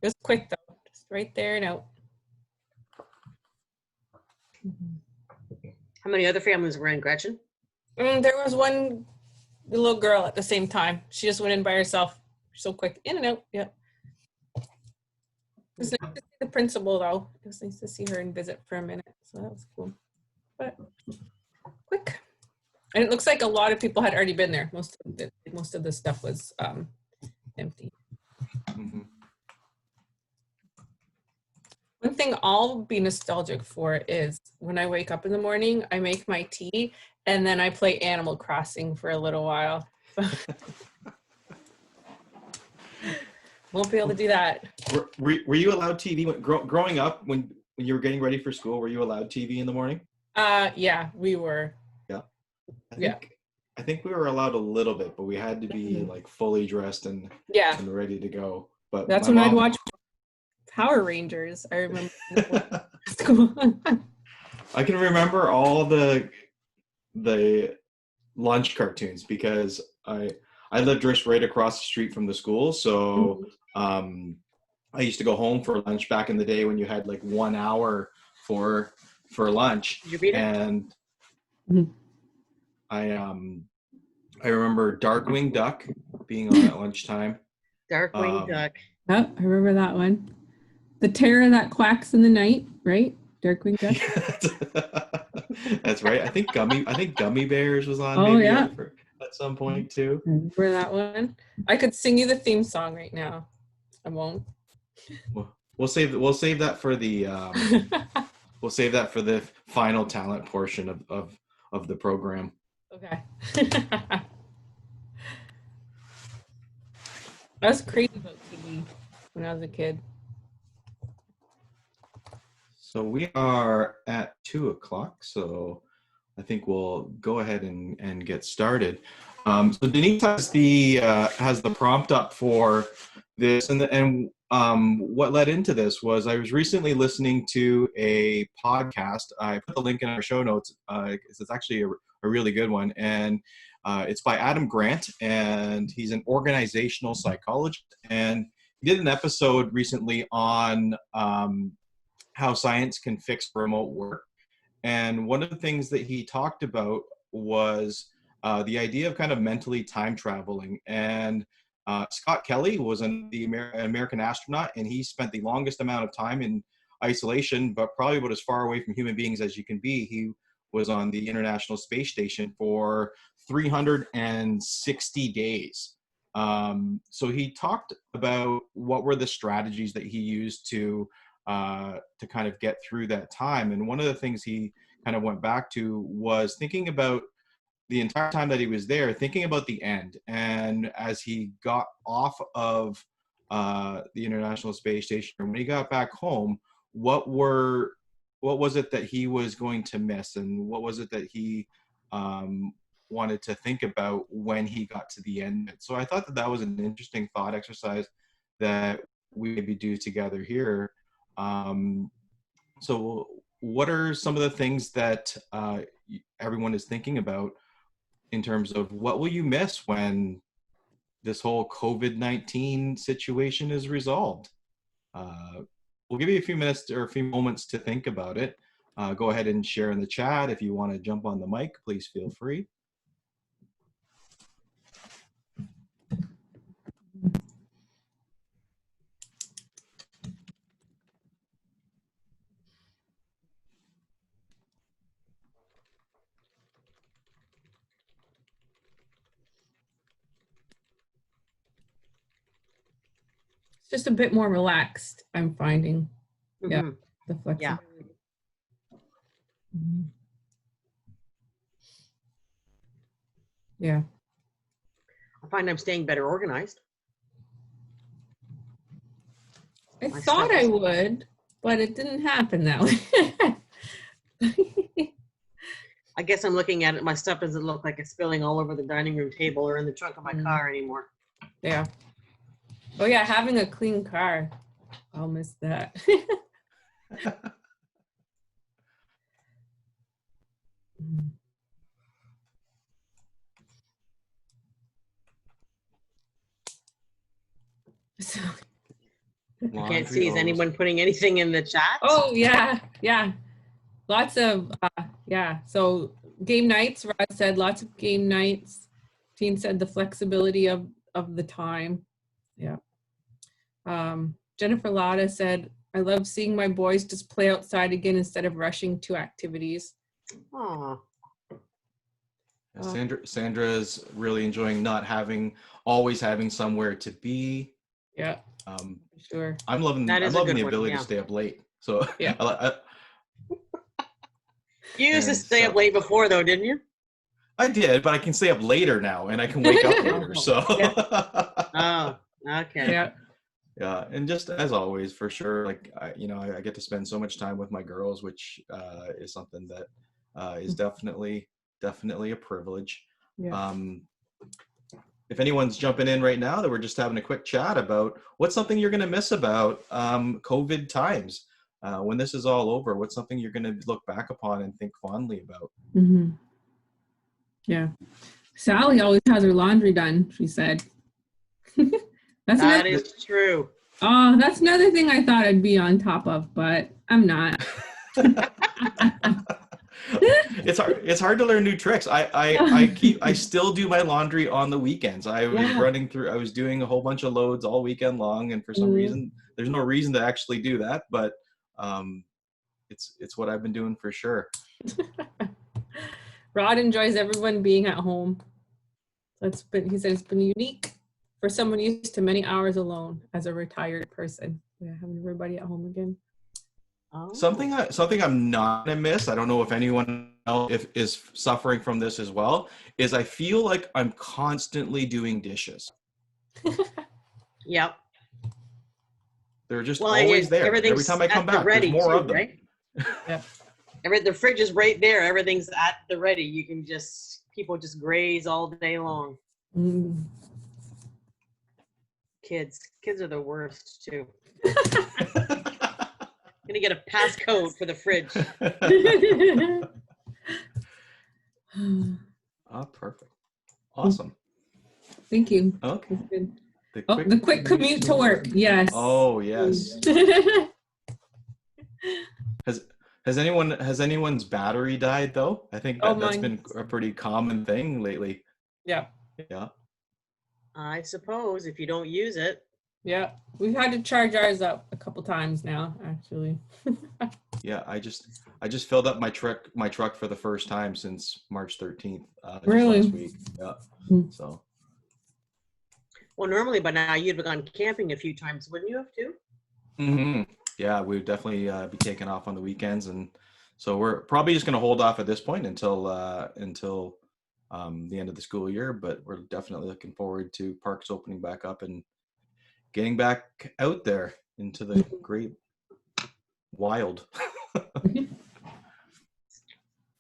It was quick though, just right there and out. How many other families were in, Gretchen? There was one little girl at the same time. She just went in by herself. So quick, in and out. Yep. It was nice to see the principal though. It was nice to see her and visit for a minute. So that was cool. But quick. And it looks like a lot of people had already been there. Most of the stuff was empty. Mm-hmm. One thing I'll be nostalgic for is when I wake up in the morning, I make my tea and then I play Animal Crossing for a little while. Won't be able to do that. Were you allowed TV growing up when you were getting ready for school? Were you allowed TV in the morning? Yeah, we were. Yeah. I think we were allowed a little bit, but we had to be like fully dressed and ready to go. But that's when I'd watch Power Rangers. I remember. I can remember all the lunch cartoons because I lived just right across the street from the school, so I used to go home for lunch back in the day when you had like 1 hour for lunch. Did you read it? And I remember Darkwing Duck being on at lunchtime. Darkwing Duck. Oh, I remember that one. The terror that quacks in the night, right? Darkwing Duck. That's right. I think Gummy Bears was on at some point too. I remember that one. I could sing you the theme song right now. I won't. We'll save that for the we'll save that for the final talent portion of the program. Okay. I was crazy about TV when I was a kid. So we are at 2:00, so I think we'll go ahead and get started. So Denise has the prompt up for this, and what led into this was I was recently listening to a podcast. I put the link in our show notes. It's actually a really good one, and it's by Adam Grant, and he's an organizational psychologist, and he did an episode recently on how science can fix remote work. And one of the things that he talked about was the idea of kind of mentally time traveling. And Scott Kelly was an American astronaut, and he spent the longest amount of time in isolation, but probably about as far away from human beings as you can be. He was on the International Space Station for 360 days. So he talked about what were the strategies that he used to kind of get through that time. And one of the things he kind of went back to was thinking about the entire time that he was there, thinking about the end. And as he got off of the International Space Station, when he got back home, what was it that he was going to miss? And what was it that he wanted to think about when he got to the end? So I thought that was an interesting thought exercise that we maybe do together here. So what are some of the things that everyone is thinking about in terms of what will you miss when this whole COVID-19 situation is resolved? We'll give you a few minutes or a few moments to think about it. Go ahead and share in the chat. If you want to jump on the mic, please feel free. Just a bit more relaxed, I'm finding. Yeah, the flexibility. Yeah. Yeah. I find I'm staying better organized. I thought I would, but it didn't happen that way. I guess I'm looking at it. My stuff doesn't look like it's spilling all over the dining room table or in the trunk of my car anymore. Yeah. Oh yeah, having a clean car. I'll miss that. So, I can't Laundry see. Is O's. anyone putting anything in the chat? Oh, yeah, yeah. Lots of, yeah. So game nights, Rod said lots of game nights. Teen said the flexibility of the time. Yeah. Jennifer Lotta said, I love seeing my boys just play outside again instead of rushing to activities. Oh, Sandra's really enjoying not always having somewhere to be. Yeah, sure. I'm loving that is a the good one. ability Yeah. to stay up late. So Yeah. You used to And stay up so- late before, though, didn't you? I did, but I can stay up later now, and I can wake up later. So Oh, okay. Yeah. yeah, and just as always, for sure, like I get to spend so much time with my girls, which is something that is definitely a privilege. Yeah. If anyone's jumping in right now, that we're just having a quick chat about what's something you're going to miss about COVID times. When this is all over, what's something you're going to look back upon and think fondly about? Mm-hmm. Yeah. Sally always has her laundry done, she said. That is true. Oh, that's another thing I thought I'd be on top of, but I'm not. It's hard to learn new tricks. I still do my laundry on the weekends. I was doing a whole bunch of loads all weekend long, and for some reason there's no reason to actually do that, but it's what I've been doing for sure. Rod enjoys everyone being at home. He said it's been unique for someone used to many hours alone as a retired person. Yeah, having everybody at home again. Oh. Something I'm not gonna miss, I don't know if anyone else is suffering from this as well, is I feel like I'm constantly doing dishes. Yep. They're just always there. Every time I come back, there's more of them. Right? Yep. The fridge is right there. Everything's at the ready. You can people just graze all day long. Mm. Kids are the worst too. Gonna get a passcode for the fridge. Oh, perfect. Awesome. Thank you. Okay. The quick commute to work. Yes. Oh, yes. Has anyone's battery died though? I think that's been a pretty common thing lately. Yeah. Yeah. I suppose if you don't use it. Yeah, we've had to charge ours up a couple times now, actually. Yeah, I just filled up my truck for the first time since March 13th. Really? Last week. Yeah. So. Well, normally by now you'd have gone camping a few times, wouldn't you have too? Mm-hmm. Yeah, we'd definitely be taking off on the weekends, and so we're probably just going to hold off at this point until the end of the school year. But we're definitely looking forward to parks opening back up and getting back out there into the great wild.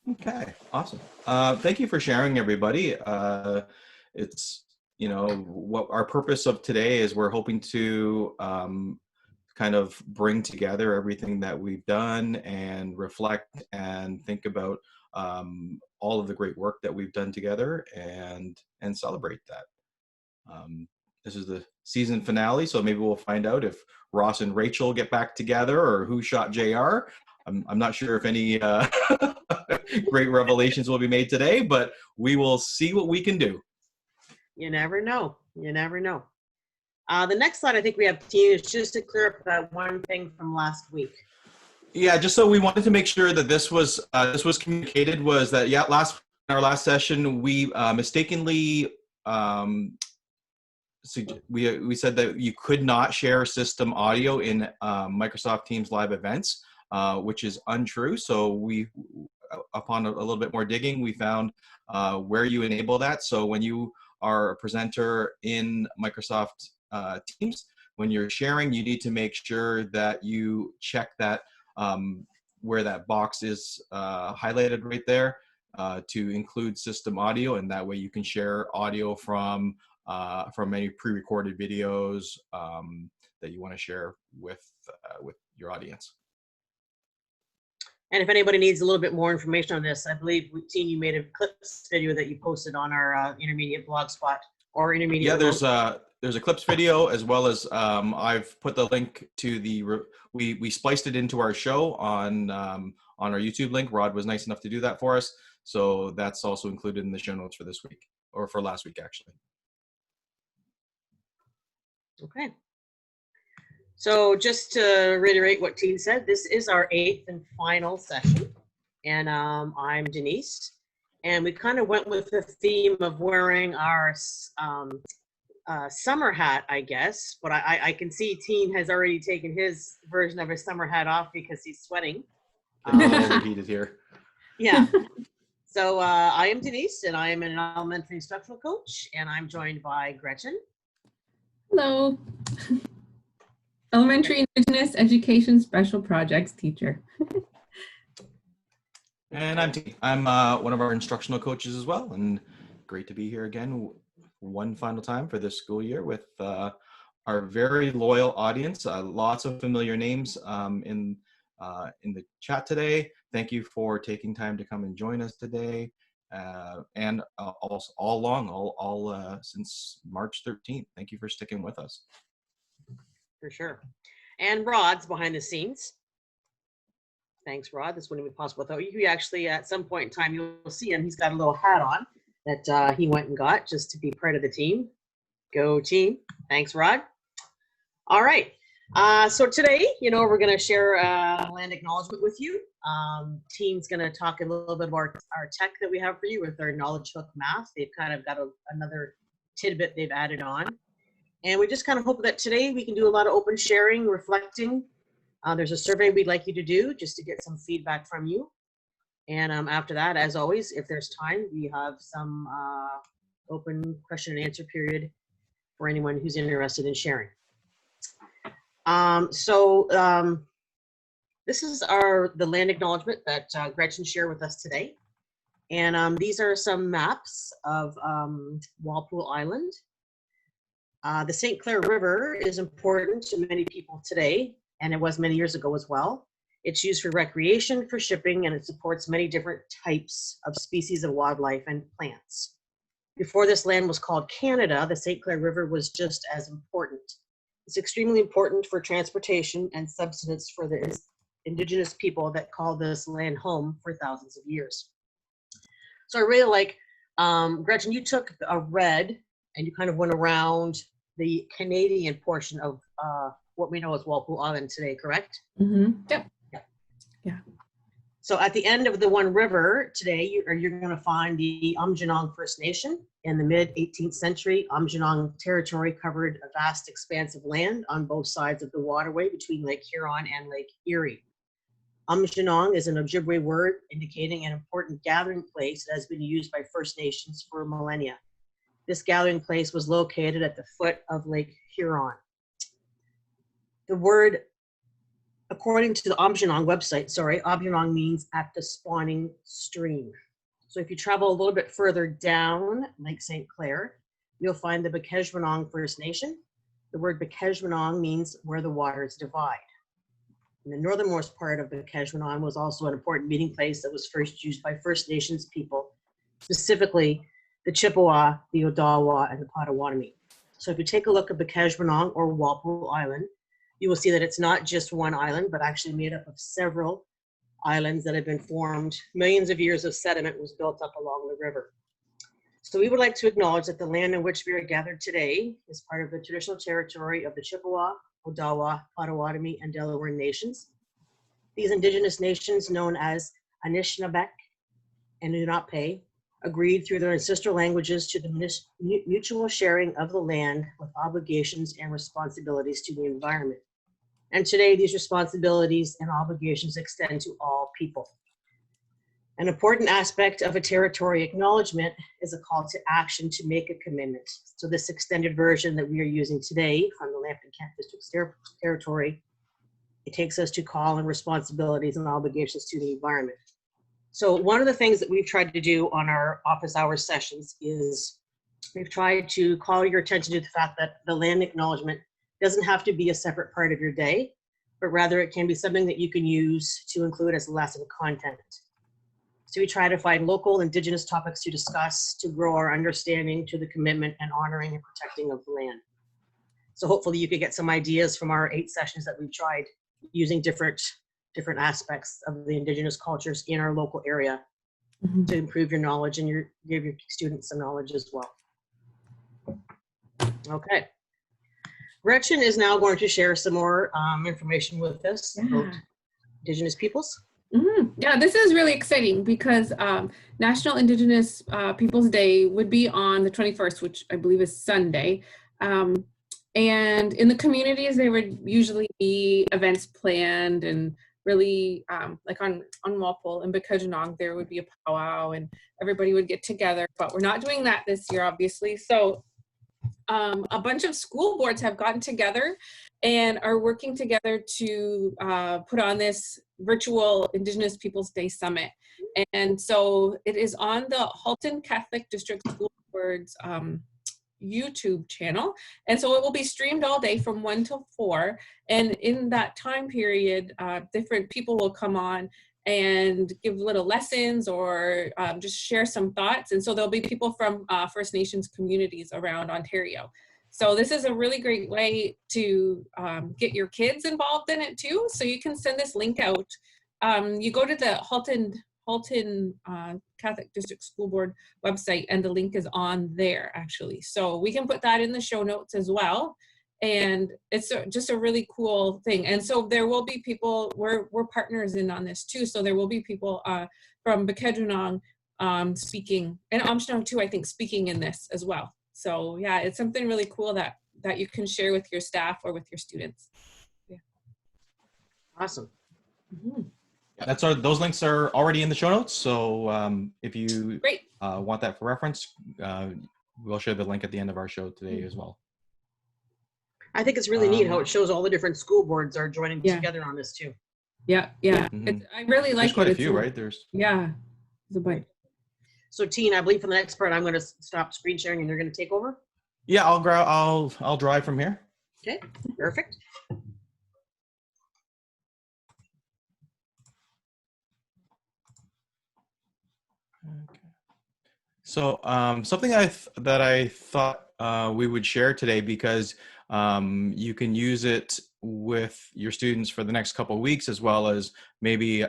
Okay, awesome. Thank you for sharing, everybody. It's what our purpose of today is. We're hoping to kind of bring together everything that we've done and reflect and think about all of the great work that we've done together and celebrate that. This is the season finale, so maybe we'll find out if Ross and Rachel get back together or who shot JR. I'm not sure if any great revelations will be made today, but we will see what we can do. You never know. You never know. The next slide I think we have, Tina, is just to clear up that one thing from last week. Yeah, just so we wanted to make sure that this was communicated, was that in our last session we mistakenly we said that you could not share system audio in Microsoft Teams live events, which is untrue. So we, upon a little bit more digging, we found where you enable that. So when you are a presenter in Microsoft Teams, when you're sharing, you need to make sure that you check that where that box is highlighted right there to include system audio, and that way you can share audio from any pre-recorded videos that you want to share with your audience. And if anybody needs a little bit more information on this, I believe, Tina, you made a clips video that you posted on our intermediate blog spot or intermediate Yeah, remote? there's a clips video, as well as I've put the link to we spliced it into our show on our YouTube link. Rod was nice enough to do that for us, so that's also included in the show notes for this week, or for last week actually. Okay. So just to reiterate what Teen said, this is our 8th and final session, and I'm Denise, and we kind of went with the theme of wearing our summer hat, I guess, but I can see Teen has already taken his version of his summer hat off because he's sweating. It's a little overheated here. Yeah. So I am Denise, and I am an elementary instructional coach, and I'm joined by Gretchen. Hello. Elementary Indigenous Education Special Projects teacher. And I'm T. I'm one of our instructional coaches as well, and great to be here again one final time for this school year with our very loyal audience. Lots of familiar names in the chat today. Thank you for taking time to come and join us today, and also all along, since March 13th. Thank you for sticking with us. For sure. And Rod's behind the scenes. Thanks, Rod. This wouldn't be possible without you. He actually, at some point in time, you'll see him. He's got a little hat on that he went and got just to be part of the team. Go team. Thanks, Rod. All right. So today, we're going to share land acknowledgement with you. Team's going to talk a little bit about our tech that we have for you with our Knowledge Hook math. They've kind of got another tidbit they've added on. And we just kind of hope that today we can do a lot of open sharing, reflecting. There's a survey we'd like you to do just to get some feedback from you. And after that, as always, if there's time, we have some open question and answer period for anyone who's interested in sharing. This is the land acknowledgement that Gretchen shared with us today. And these are some maps of Walpole Island. The St. Clair River is important to many people today, and it was many years ago as well. It's used for recreation, for shipping, and it supports many different types of species of wildlife and plants. Before this land was called Canada, the St. Clair River was just as important. It's extremely important for transportation and subsistence for the Indigenous people that call this land home for thousands of years. So I really like, Gretchen, you took a red and you kind of went around the Canadian portion of what we know as Walpole Island today, correct? Mm-hmm. Yep. Yeah. So at the end of the One River today, you're going to find the Aamjiwnaang First Nation. In the mid-18th century, Aamjiwnaang territory covered a vast expanse of land on both sides of the waterway between Lake Huron and Lake Erie. Aamjiwnaang is an Ojibwe word indicating an important gathering place that has been used by First Nations for millennia. This gathering place was located at the foot of Lake Huron. The word, according to the Aamjiwnaang website, Aamjiwnaang means at the spawning stream. So if you travel a little bit further down Lake St. Clair, you'll find the Bequeshwanaang First Nation. The word Bequeshwanaang means where the waters divide. And the northernmost part of Bequeshwanaang was also an important meeting place that was first used by First Nations people, specifically the Chippewa, the Odawa, and the Potawatomi. So if you take a look at Bequeshwanaang or Walpole Island, you will see that it's not just one island, but actually made up of several islands that have been formed. Millions of years of sediment was built up along the river. So we would like to acknowledge that the land in which we are gathered today is part of the traditional territory of the Chippewa, Odawa, Potawatomi, and Delaware nations. These Indigenous nations, known as Anishinaabeg and Lenape, agreed through their ancestral languages to the mutual sharing of the land with obligations and responsibilities to the environment. And today, these responsibilities and obligations extend to all people. An important aspect of a territory acknowledgement is a call to action to make a commitment. So this extended version that we are using today from the Lambton-Kent District's territory, it takes us to call on responsibilities and obligations to the environment. So one of the things that we've tried to do on our office hours sessions is we've tried to call your attention to the fact that the land acknowledgement doesn't have to be a separate part of your day, but rather it can be something that you can use to include as lesson content. So we try to find local Indigenous topics to discuss, to grow our understanding, to the commitment and honoring and protecting of the land. So hopefully you could get some ideas from our 8 sessions that we've tried using different aspects of the Indigenous cultures in our local area Mhm. to improve your knowledge and give your students some knowledge as well. Okay. Gretchen is now going to share some more information with us about Yeah. Indigenous peoples. Yeah, this is really exciting because National Indigenous Peoples Day would be on the 21st, which I believe is Sunday. And in the communities, there would usually be events planned and really like on Walpole and Bikajunong, there would be a powwow and everybody would get together, but we're not doing that this year, obviously. So a bunch of school boards have gotten together and are working together to put on this virtual Indigenous Peoples Day Summit. And so it is on the Halton Catholic District School Board's YouTube channel. And so it will be streamed all day from 1 till 4. And in that time period, different people will come on and give little lessons or just share some thoughts. And so there'll be people from First Nations communities around Ontario. So this is a really great way to get your kids involved in it too. So you can send this link out. You go to the Halton Catholic District School Board website and the link is on there actually. So we can put that in the show notes as well. And it's just a really cool thing. And so there will be people, we're partners in on this too. So there will be people from Bikajunong speaking, and Aamjiwnaang too, I think, speaking in this as well. So yeah, it's something really cool that you can share with your staff or with your students. Yeah. Awesome. Mm-hmm. Those links are already in the show notes. So if you Great. want that for reference, we'll share the link at the end of our show today as well. I think it's really neat how it shows all the different school boards are joining together on this too. Yeah. Mm-hmm. I really like There's quite it. a few, right? There's Yeah, there's a bunch. So Teen, I believe for the next part, I'm going to stop screen sharing and you're going to take over. Yeah, I'll drive from here. Okay, perfect. Okay. So something that I thought we would share today, because you can use it with your students for the next couple of weeks, as well as maybe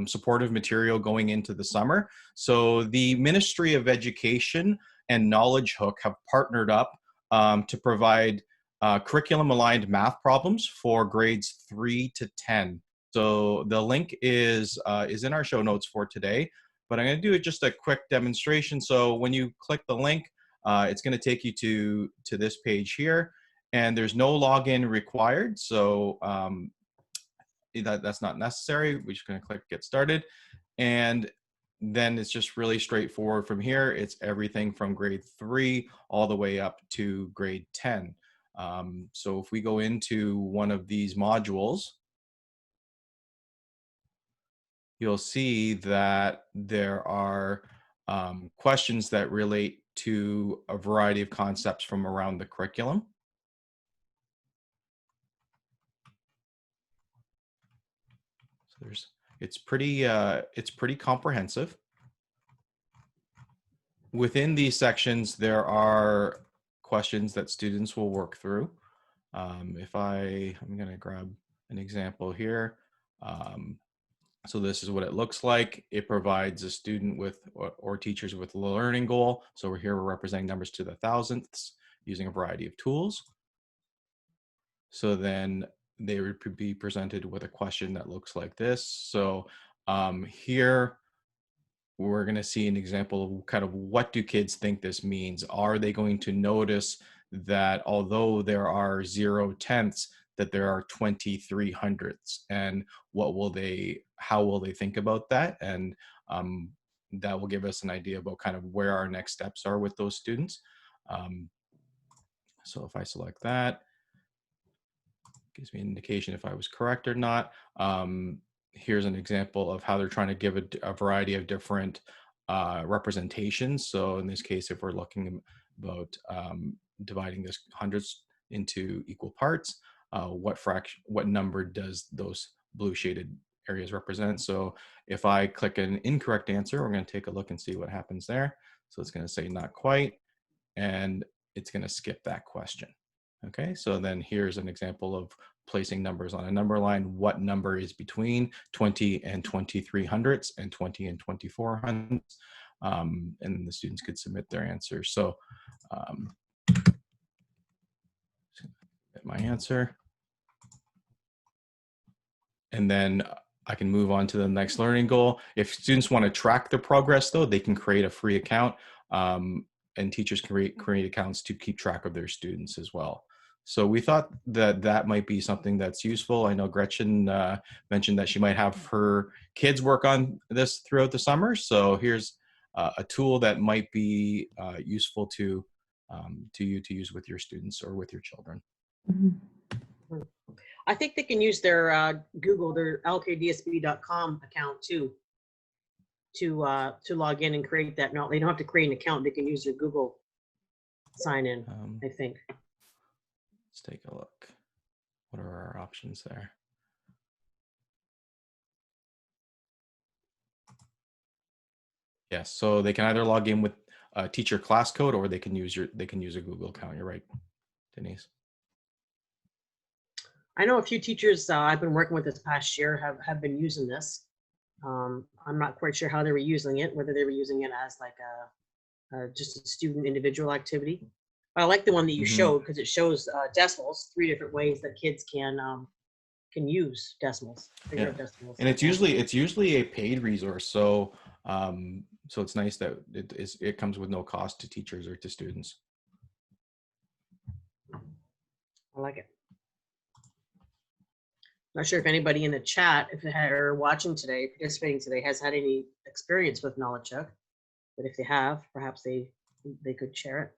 supportive material going into the summer. So the Ministry of Education and Knowledge Hook have partnered up to provide curriculum-aligned math problems for grades 3 to 10. So the link is in our show notes for today. But I'm going to do just a quick demonstration. So when you click the link, it's going to take you to this page here, and there's no login required. So that's not necessary. We're just going to click Get Started. And then it's just really straightforward from here. It's everything from grade 3 all the way up to grade 10. So if we go into one of these modules, you'll see that there are questions that relate to a variety of concepts from around the curriculum. So it's pretty comprehensive. Within these sections, there are questions that students will work through. I'm going to grab an example here. So this is what it looks like. It provides a student with or teachers with a learning goal. So we're representing numbers to the thousandths using a variety of tools. So then they would be presented with a question that looks like this. So here we're going to see an example of kind of what do kids think this means. Are they going to notice that although there are 0/10ths, that there are 23/100ths, and how will they think about that? And that will give us an idea about kind of where our next steps are with those students. So if I select that, it gives me an indication if I was correct or not. Here's an example of how they're trying to give a variety of different representations. So in this case, if we're looking about dividing this hundreds into equal parts, what number does those blue shaded areas represent. So if I click an incorrect answer, we're going to take a look and see what happens there. So it's going to say not quite, and it's going to skip that question. Okay, so then here's an example of placing numbers on a number line. What number is between 20 and 23 hundredths and 20 and 24 hundredths? And the students could submit their answers. So get my answer. And then I can move on to the next learning goal. If students want to track their progress, though, they can create a free account, and teachers can create accounts to keep track of their students as well. So we thought that that might be something that's useful. I know Gretchen mentioned that she might have her kids work on this throughout the summer. So here's a tool that might be useful to you to use with your students or with your children. Mm-hmm. I think they can use their Google, their LKDSB.com account too, to log in and create that. No, they don't have to create an account. They can use their Google sign in, I think. Let's take a look. What are our options there? Yes, so they can either log in with teacher class code, or they can use a Google account. You're right, Denise. I know a few teachers I've been working with this past year have been using this. I'm not quite sure how they were using it, whether they were using it as like just a student individual activity. But I like the one that you showed, because it shows decimals, 3 different ways that kids can use decimals. Figure out decimals. And it's usually a paid resource, so so it's nice that it comes with no cost to teachers or to students. I like it. Not sure if anybody in the chat, if they are watching today, participating today, has had any experience with Knowledge Check, but if they have, perhaps they could share it.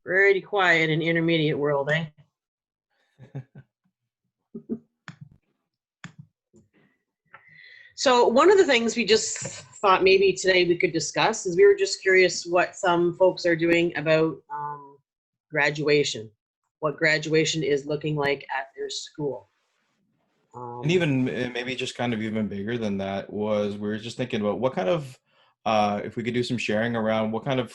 Pretty quiet in intermediate world, eh? So one of the things we just thought maybe today we could discuss is we were just curious what some folks are doing about graduation, what graduation is looking like at their school. And even maybe just kind of even bigger than that was, we were just thinking about what kind of, if we could do some sharing around what kind of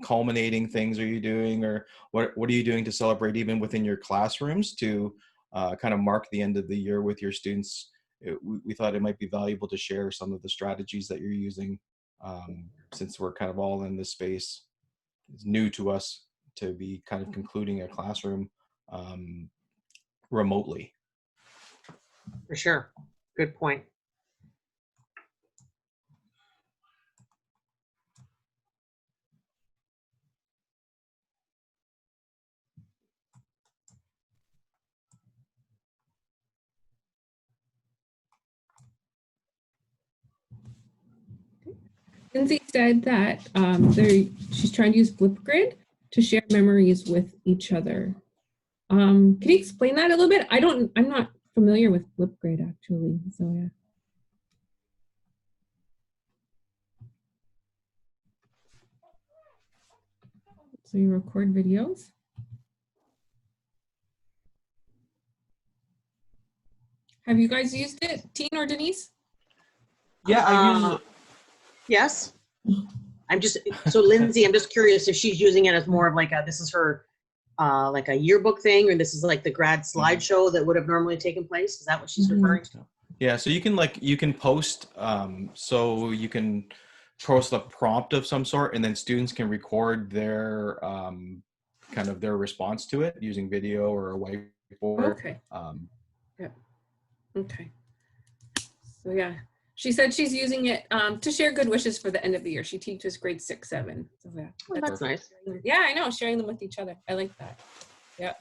culminating things are you doing, or what are you doing to celebrate even within your classrooms to kind of mark the end of the year with your students. We thought it might be valuable to share some of the strategies that you're using, since we're kind of all in this space. It's new to us to be kind of concluding a classroom remotely. For sure. Good point. Lindsay said that she's trying to use Flipgrid to share memories with each other. Can you explain that a little bit? I'm not familiar with Flipgrid actually, so yeah. So you record videos? Have you guys used it, Teen or Denise? Yeah, I use. Yes. I'm just, so Lindsay, I'm just curious if she's using it as more of like this is her like a yearbook thing, or this is like the grad slideshow that would have normally taken place. Is that what she's referring to? Yeah, so you can post, so you can post a prompt of some sort, and then students can record their kind of their response to it using video or a whiteboard. Okay. Yeah. Okay. So yeah, she said she's using it to share good wishes for the end of the year. She teaches grade 6, 7. So yeah, Oh, that's nice. Yeah, I know, sharing them with each other. I like that. Yeah.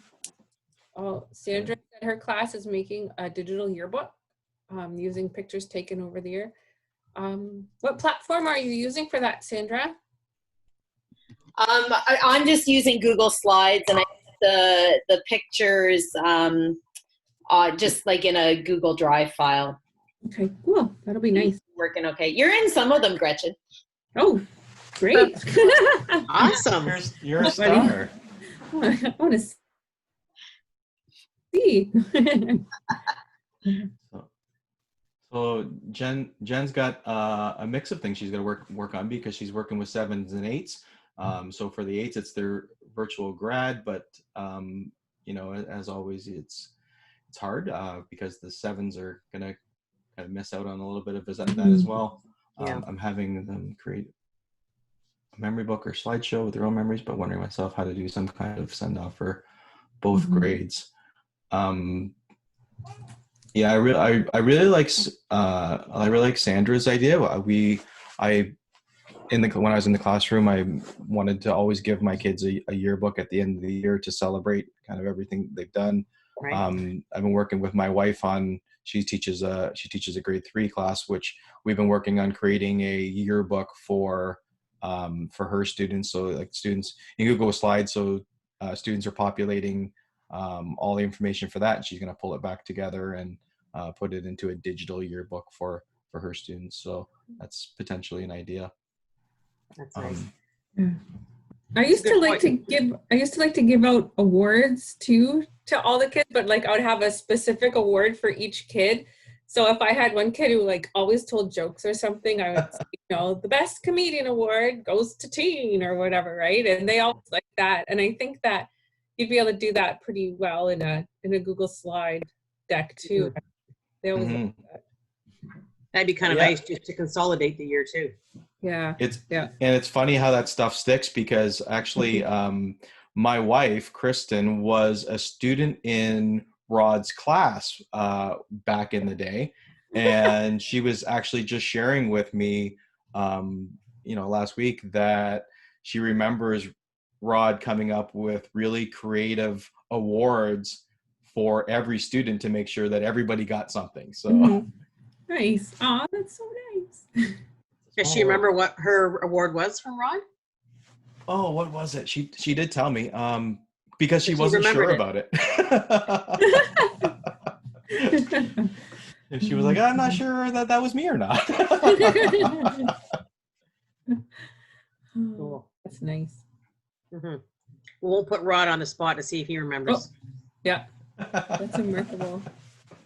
Oh, Sandra said her class is making a digital yearbook using pictures taken over the year. What platform are you using for that, Sandra? I'm just using Google Slides, and I put the pictures just like in a Google Drive file. Okay, cool. That'll be nice. Working okay. You're in some of them, Gretchen. Oh, Great. Awesome. You're a That's funny. star. I want to see. So Jen's got a mix of things she's going to work on because she's working with 7s and 8s. So for the 8s, it's their virtual grad, but you know, as always, it's hard because the 7s are going to kind of miss out on a little bit of that as well. Yeah. I'm having them create a memory book or slideshow with their own memories, but wondering myself how to do some kind of send off for both grades. Yeah, I really like Sandra's idea. When I was in the classroom, I wanted to always give my kids a yearbook at the end of the year to celebrate kind of everything they've done. Right. I've been working with my wife on. She teaches a grade 3 class, which we've been working on creating a yearbook for her students. So like students in Google Slides, so students are populating all the information for that, and she's going to pull it back together and put it into a digital yearbook for her students. So that's potentially an idea. That's nice. I used to like to give out awards too to all the kids, but like I would have a specific award for each kid. So if I had one kid who like always told jokes or something, I would say, you know, the best comedian award goes to teen or whatever, right? And they always like that. And I think that you'd be able to do that pretty well in a Google slide deck too. Mm-hmm. They always like that. That'd be kind of nice just to consolidate the year too. Yeah. And it's funny how that stuff sticks because actually my wife, Kristen, was a student in Rod's class back in the day. And she was actually just sharing with me, you know, last week that she remembers Rod coming up with really creative awards for every student to make sure that everybody got something. So nice. Oh, that's so nice. Does she remember what her award was from Rod? Oh, what was it? She did tell me because she wasn't sure about it. And she was like, I'm not sure that was me or not. Cool. That's nice. Mm-hmm. We'll put Rod on the spot to see if he remembers. Oh, yeah. That's remarkable.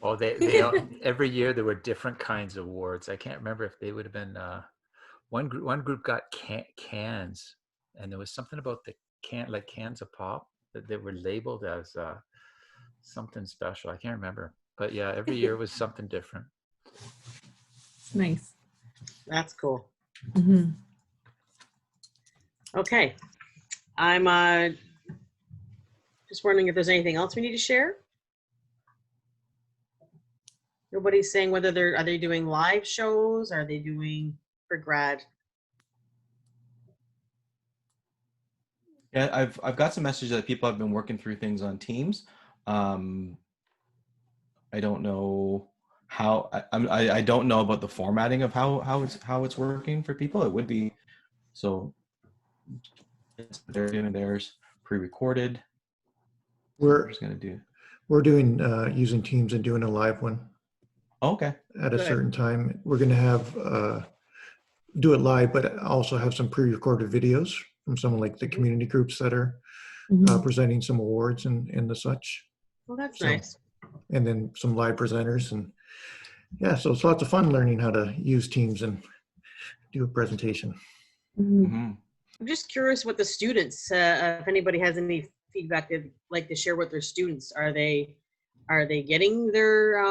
Oh, they every year there were different kinds of awards. I can't remember if they would have been one group got cans, and there was something about the cans of pop that they were labeled as something special. I can't remember, but yeah, every year was something different. Nice. That's cool. Mm-hmm. Okay, I'm just wondering if there's anything else we need to share. Nobody's saying whether are they doing live shows? Are they doing for grad? Yeah, I've got some messages that people have been working through things on Teams. I don't know how. I don't know about the formatting of how it's working for people. It would be so. They're doing theirs pre-recorded. We're doing using Teams and doing a live one. Okay. At a certain time. We're going to have do it live, but also have some pre-recorded videos from some like the community groups that are presenting some awards and the such. Well, that's nice. And then some live presenters, and yeah, so it's lots of fun learning how to use Teams and do a presentation. I'm just curious what the students, if anybody has any feedback they'd like to share with their students. Are they getting their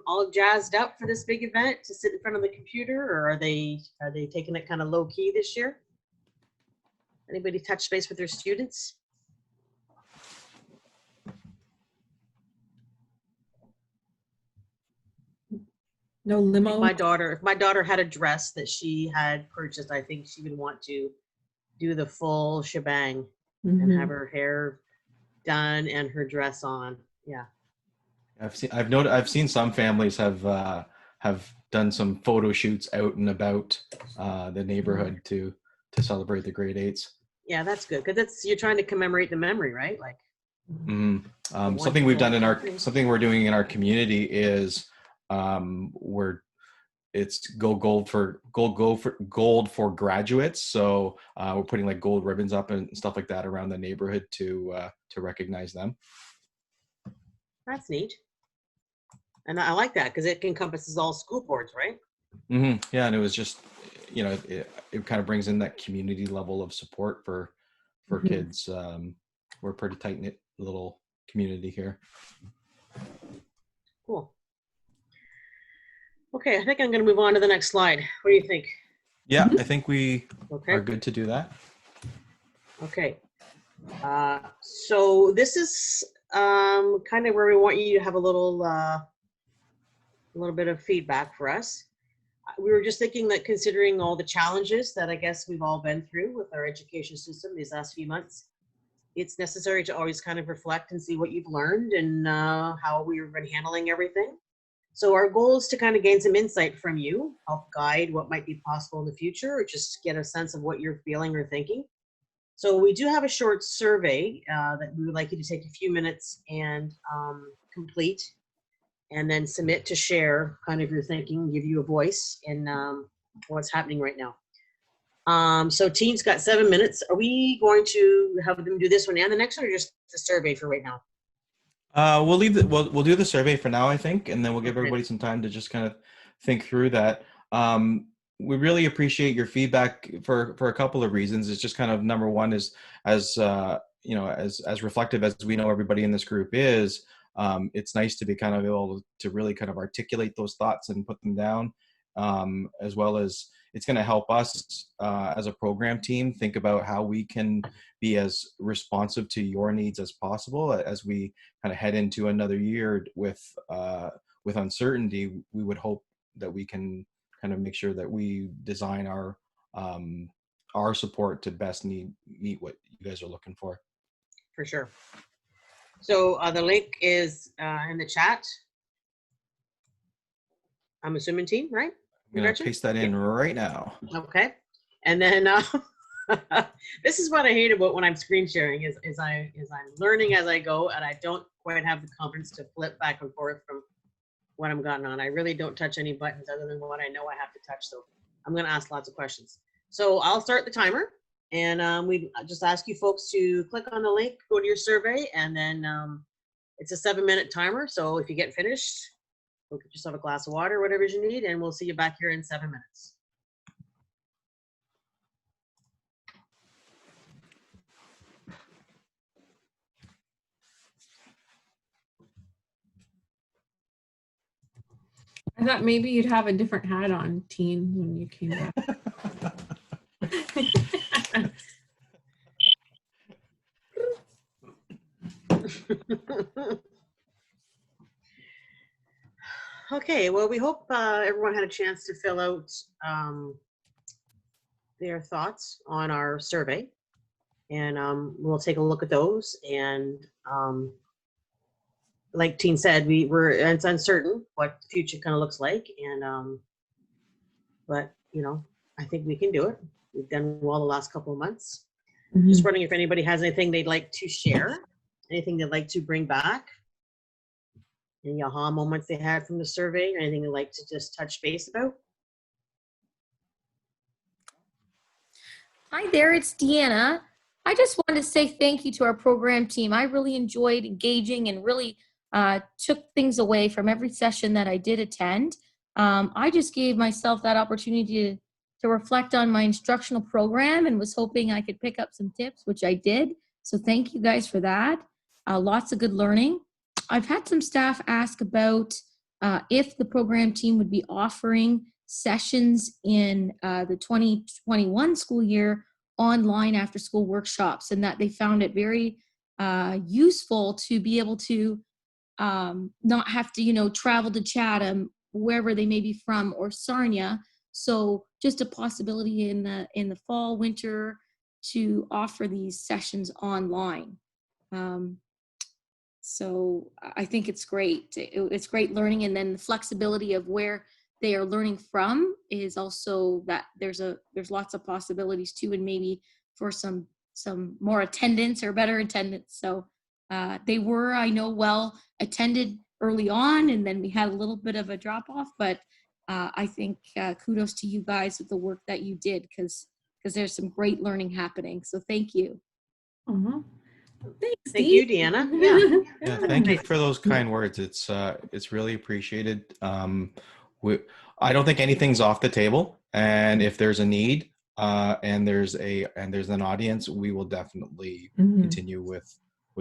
all jazzed up for this big event to sit in front of the computer, or are they taking it kind of low key this year? Anybody touch base with their students? No limo. If my daughter had a dress that she had purchased, I think she would want to do the full shebang and have her hair done and her dress on. Yeah. I've seen some families have done some photo shoots out and about the neighborhood to celebrate the grade 8s. Yeah, that's good because you're trying to commemorate the memory, right? Like something we're doing in our community is we're it's gold for graduates. So we're putting like gold ribbons up and stuff like that around the neighborhood to recognize them. That's neat. And I like that because it encompasses all school boards, right? Mm-hmm. Yeah, and it was just, you know, it kind of brings in that community level of support for Mhm. kids. We're a pretty tight knit little community here. Cool. Okay, I think I'm going to move on to the next slide. What do you think? Yeah, I think we Okay. are good to do that. Okay. So this is kind of where we want you to have a little bit of feedback for us. We were just thinking that considering all the challenges that I guess we've all been through with our education system these last few months, it's necessary to always kind of reflect and see what you've learned and how we've been handling everything. So our goal is to kind of gain some insight from you, help guide what might be possible in the future, or just get a sense of what you're feeling or thinking. So we do have a short survey that we would like you to take a few minutes and complete, and then submit to share kind of your thinking, give you a voice in what's happening right now. So team's got 7 minutes. Are we going to have them do this one and the next one, or just the survey for right now? We'll do the survey for now, I think, and then we'll give Okay. everybody some time to just kind of think through that. We really appreciate your feedback for a couple of reasons. It's just kind of number one is as you know, as reflective as we know everybody in this group is. It's nice to be kind of able to really kind of articulate those thoughts and put them down, as well as it's going to help us as a program team think about how we can be as responsive to your needs as possible as we kind of head into another year with uncertainty. We would hope that we can kind of make sure that we design our support to best meet what you guys are looking for. For sure. So the link is in the chat. I'm assuming team, right? I'm going to paste that in right now. Okay. And then this is what I hate about when I'm screen sharing is I'm learning as I go, and I don't quite have the confidence to flip back and forth from what I'm gotten on. I really don't touch any buttons other than what I know I have to touch. So I'm going to ask lots of questions. So I'll start the timer, and we just ask you folks to click on the link, go to your survey, and then it's a 7-minute timer. So if you get finished, go get yourself a glass of water, whatever you need, and we'll see you back here in 7 minutes. I thought maybe you'd have a different hat on, Teen, when you came back. Okay, well, we hope everyone had a chance to fill out their thoughts on our survey, and we'll take a look at those. And like Teen said, it's uncertain what the future kind of looks like, and but you know, I think we can do it. We've done well the last couple of months. Mhm. Just wondering if anybody has anything they'd like to share, anything they'd like to bring back, any aha moments they had from the survey, or anything they'd like to just touch base about. Hi there, it's Deanna. I just wanted to say thank you to our program team. I really enjoyed engaging and really took things away from every session that I did attend. I just gave myself that opportunity to reflect on my instructional program and was hoping I could pick up some tips, which I did. So thank you guys for that. Lots of good learning. I've had some staff ask about if the program team would be offering sessions in the 2021 school year online after school workshops, and that they found it very useful to be able to not have to, travel to Chatham, wherever they may be from, or Sarnia. So just a possibility in the fall, winter to offer these sessions online. So I think it's great. It's great learning, and then the flexibility of where they are learning from is also that there's lots of possibilities too, and maybe for some more attendance or better attendance. So they were, I know, well attended early on, and then we had a little bit of a drop off, but I think kudos to you guys with the work that you did, because there's some great learning happening. So thank you. Thanks, Thank Dee. you, Deanna. Yeah. Yeah, thank you for those kind words. It's really appreciated. I don't think anything's off the table, and if there's a need, and there's an audience, we will definitely continue with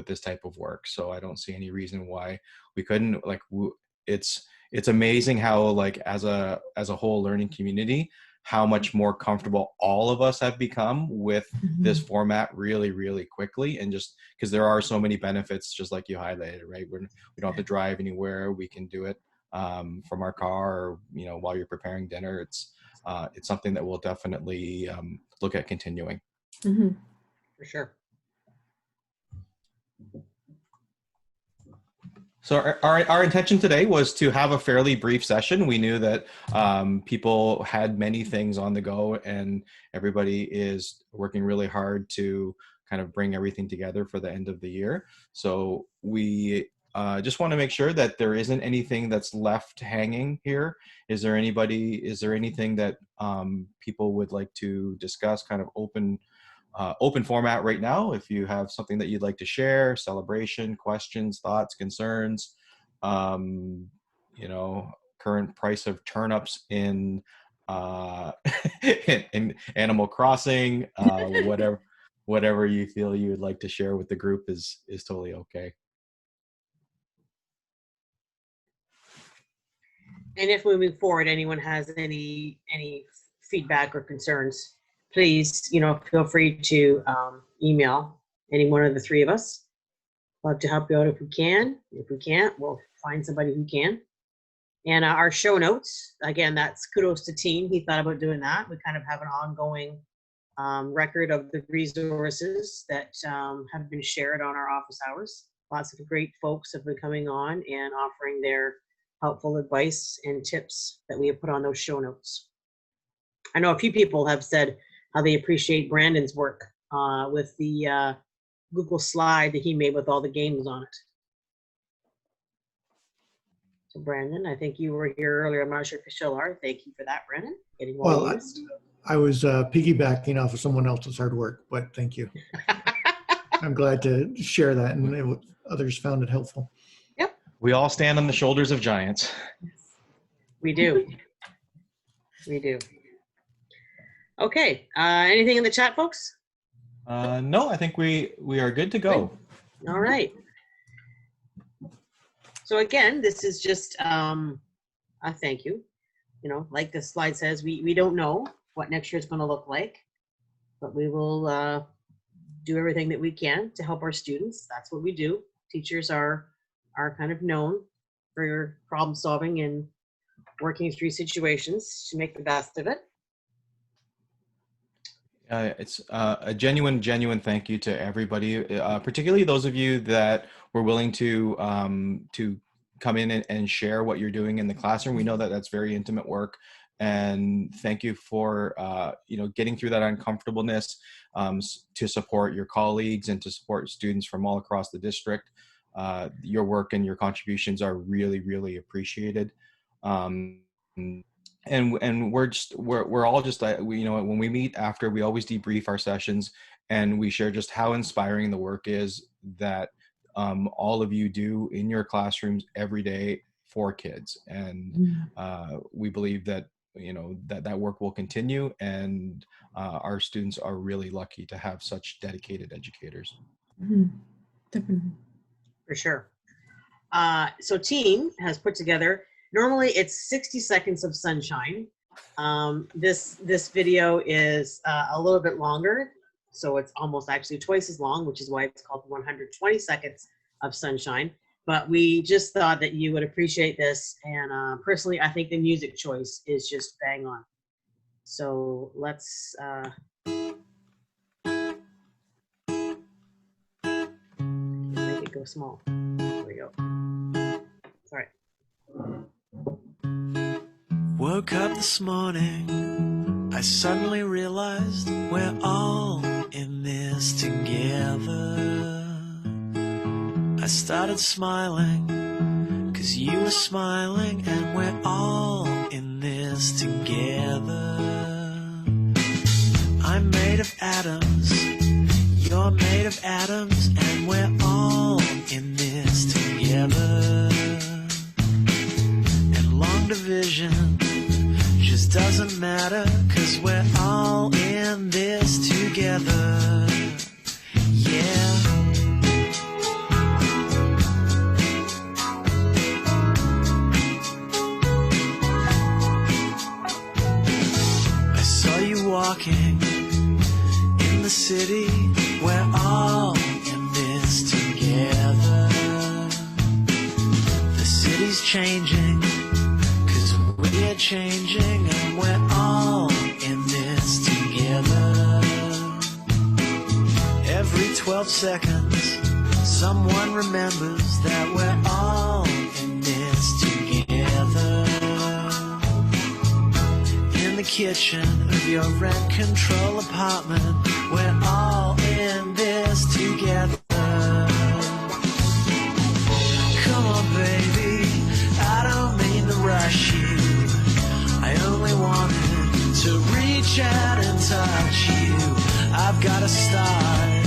this type of work. So I don't see any reason why we couldn't. Like, it's amazing how, like, as a whole learning community, how much more comfortable all of us have become with this format really, really quickly. And just because there are so many benefits, just like you highlighted, right? We don't have to drive anywhere. We can do it from our car, or, you know, while you're preparing dinner. It's something that we'll definitely look at continuing. For sure. So our intention today was to have a fairly brief session. We knew that people had many things on the go, and everybody is working really hard to kind of bring everything together for the end of the year. So we just want to make sure that there isn't anything that's left hanging here. Is there anything that people would like to discuss, kind of open format right now? If you have something that you'd like to share, celebration, questions, thoughts, concerns, you know, current price of turnips in in Animal Crossing, whatever you feel you would like to share with the group is totally okay. And if moving forward, anyone has any feedback or concerns, please, you know, feel free to email any one of the three of us. Love to help you out if we can. If we can't, we'll find somebody who can. And our show notes, again, that's kudos to team. He thought about doing that. We kind of have an ongoing record of the resources that have been shared on our office hours. Lots of great folks have been coming on and offering their helpful advice and tips that we have put on those show notes. I know a few people have said how they appreciate Brandon's work with the Google slide that he made with all the games on it. So Brandon, I think you were here earlier. I'm not sure if you still are. Thank you for that, Brandon. Getting well used. I was piggybacking off of someone else's hard work, but thank you. I'm glad to share that, and others found it helpful. Yep. We all stand on the shoulders of giants. We do. We do. Okay. Anything in the chat, folks? No, I think we are good to go. Good. All right. So again, this is just a thank you. You know, like the slide says, we don't know what next year is going to look like, but we will do everything that we can to help our students. That's what we do. Teachers are kind of known for problem solving and working through situations to make the best of it. It's a genuine thank you to everybody, particularly those of you that were willing to come in and share what you're doing in the classroom. We know that that's very intimate work, and thank you for you know, getting through that uncomfortableness to support your colleagues and to support students from all across the district. Your work and your contributions are really, really appreciated. And we're all just, you know, when we meet after, we always debrief our sessions, and we share just how inspiring the work is that all of you do in your classrooms every day for kids. And we believe that, you know, that work will continue, and our students are really lucky to have such dedicated educators. Definitely. For sure. So team has put together, normally it's 60 seconds of sunshine. This video is a little bit longer, so it's almost actually twice as long, which is why it's called 120 seconds of sunshine. But we just thought that you would appreciate this, and personally, I think the music choice is just bang on. So let's make it go small. There we go. Sorry. Woke up this morning, I suddenly realized we're all in this together. I started smiling, 'cause you were smiling, and we're all in this together. I'm made of atoms, you're made of atoms, and we're all in this together. And long division just doesn't matter, 'cause we're all in this together. Yeah. I saw you walking in the city, we're all in this together. The city's changing, 'cause we're changing, and we're all in this together. Every 12 seconds, someone remembers that we're all in this together. In the kitchen of your rent control apartment, we're all in this together. Come on, baby, I don't mean to rush you. I only wanted to reach out and touch you. I've got to start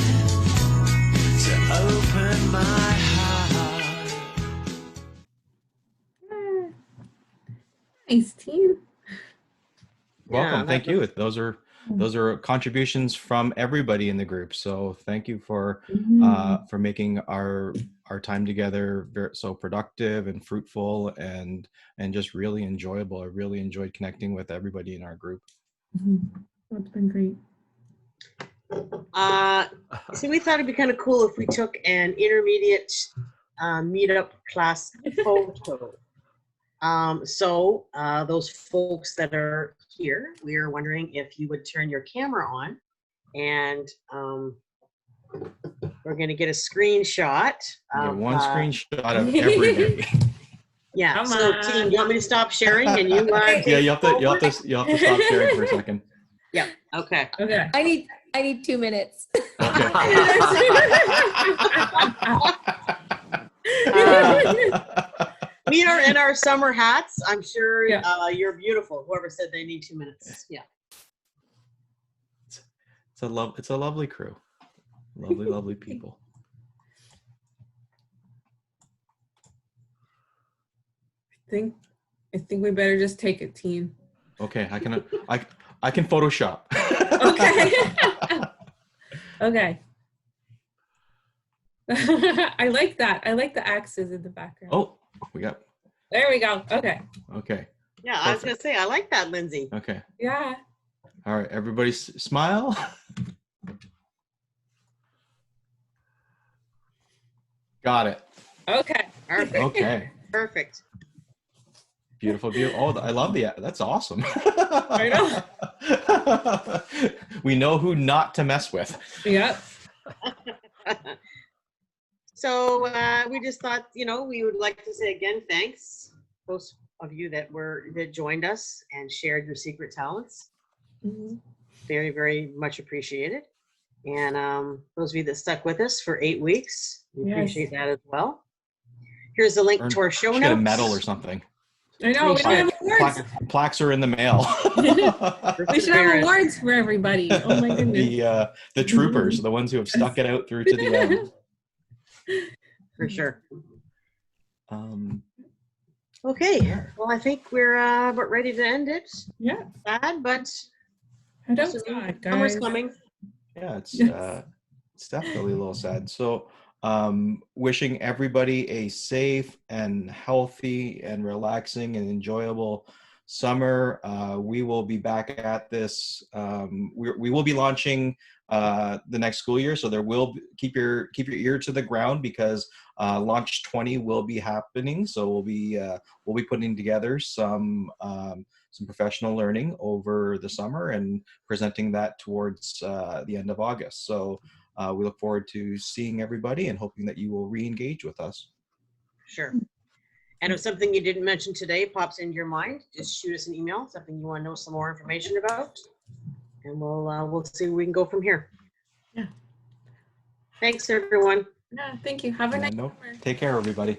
to open my heart. Nice team. Welcome. Yeah, Thank that you. Those are contributions from everybody in the group. So thank you for making our time together so productive and fruitful and just really enjoyable. I really enjoyed connecting with everybody in our group. That's been great. See, we thought it'd be kind of cool if we took an intermediate meetup class photo. So those folks that are here, we are wondering if you would turn your camera on, and we're going to get a screenshot. One screenshot of everybody. Yeah. Come So, on. team, do you want me to stop sharing and you? Yeah, you have to stop sharing for a second. Yeah. Okay. Okay. I need 2 minutes. Okay. We are in our summer hats. I'm sure Yeah. you're beautiful. Whoever said they need 2 minutes. Yeah. It's a lovely crew. Lovely people. I think we better just take it, team. Okay, I can Photoshop. Okay. Okay. I like that. I like the axes in the background. Oh, There we go. Okay. okay. Yeah, I was going to say, I like that, Lindsay. Okay. Yeah. All right, everybody smile. Got it. Okay. Perfect. Okay. Perfect. Beautiful. Oh, I love that's awesome. I know. We know who not to mess with. Yep. So we just thought, we would like to say again, thanks, those of you that joined us and shared your secret talents. Mhm. Very, very much appreciated. And those of you that stuck with us for 8 weeks, we Yes. appreciate that as well. Here's a link to our show Should notes. get a medal or something. I know. We should have awards. Plaques are in the mail. We should have awards for everybody. Oh my goodness. The troopers, the ones who have stuck it out through to the end. For sure. Okay. Well, I think we're about ready to end it. Yeah. Sad, but Head outside, summer's guys. coming. Yeah, it's definitely a little sad. So wishing everybody a safe and healthy and relaxing and enjoyable summer. We will be back at this. We will be launching the next school year, so there will keep your ear to the ground, because launch 20 will be happening. So we'll be putting together some professional learning over the summer and presenting that towards the end of August. So we look forward to seeing everybody and hoping that you will re-engage with us. Sure. And if something you didn't mention today pops into your mind, just shoot us an email, something you want to know some more information about, and we'll see where we can go from here. Yeah. Thanks, everyone. Yeah. Thank you. Have a nice No, summer. take care, everybody.